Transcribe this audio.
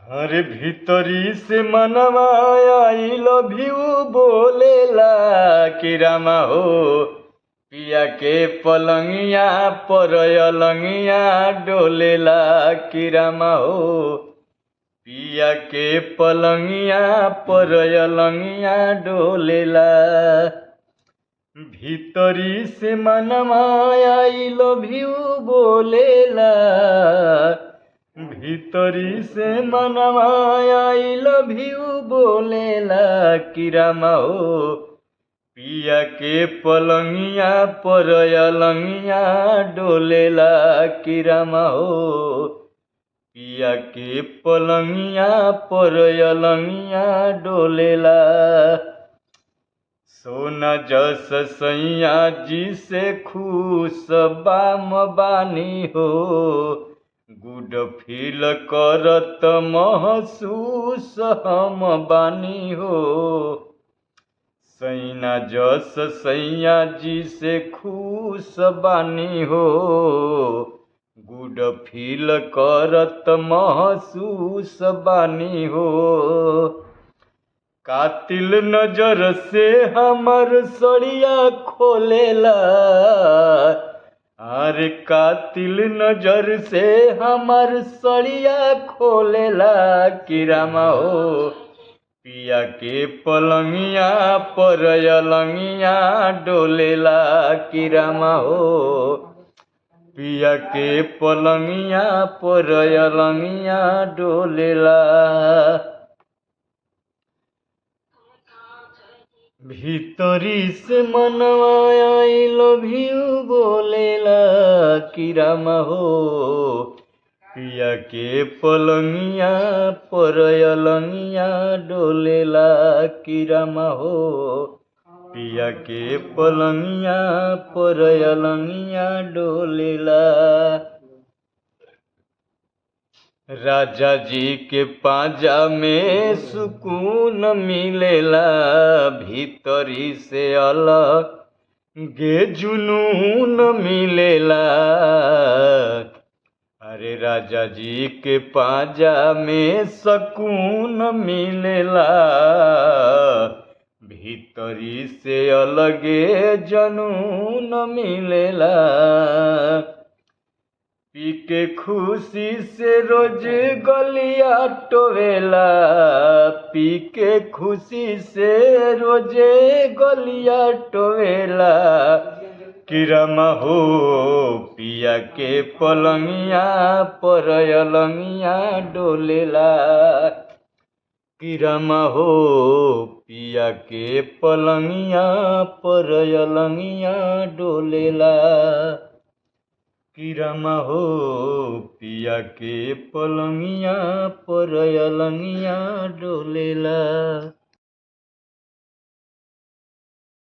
अरे भीतरी से मनवा आई लव यू बोलेला कि रामा हो पिया के पलंगिया पर अलंगिया डोलेला कि रामा हो पिया के पलंगिया पर अलंगिया डोलेला। भीतरी से मनवा आई लव यू बोलेला, भीतरी से मनवा आई लव यू बोलेला कि रामा हो पिया के पलंगिया पर अलंगिया डोलेला कि रामा हो पिया के पलंगिया पर अलंगिया डोलेला। सोना जस सैया जी से खुश बाम बानी हो, गुड फील करत महसूस हम बानी हो। सैना जस सैया जी से खुश बानी हो, गुड फील करत महसूस बानी हो। कातिल नजर से हमर सड़िया खोलेला, अरे कातिल नजर से हमर सड़िया खोलेला कि रामा हो पिया के पलंगिया पर अलंगिया डोलेला कि रामा हो पिया के पलंगिया पर अलंगिया डोलेला। भीतरी से मनवा आई लव यू बोलेला कि रामा हो पिया के पलंगिया पर अलंगिया डोलेला कि रामा हो पिया के पलंगिया पर अलंगिया डोलेला। राजा जी के पाजा में सुकून मिलेला, भीतरी से अलग गे जुनून मिलेला। अरे राजा जी के पाजा में सुकून मिलेला, भीतरी से अलगे जनून मिलेला। पी के खुशी से रोज गलिया टोवेला, पी के खुशी से रोज गलिया टोवेला कि रामा हो पिया के पलंगिया पर अलंगिया डोलेला कि रामा हो पिया के पलंगिया पर अलंगिया डोलेला कि रामा हो पिया के पलंगिया पर अलंगिया डोलेला।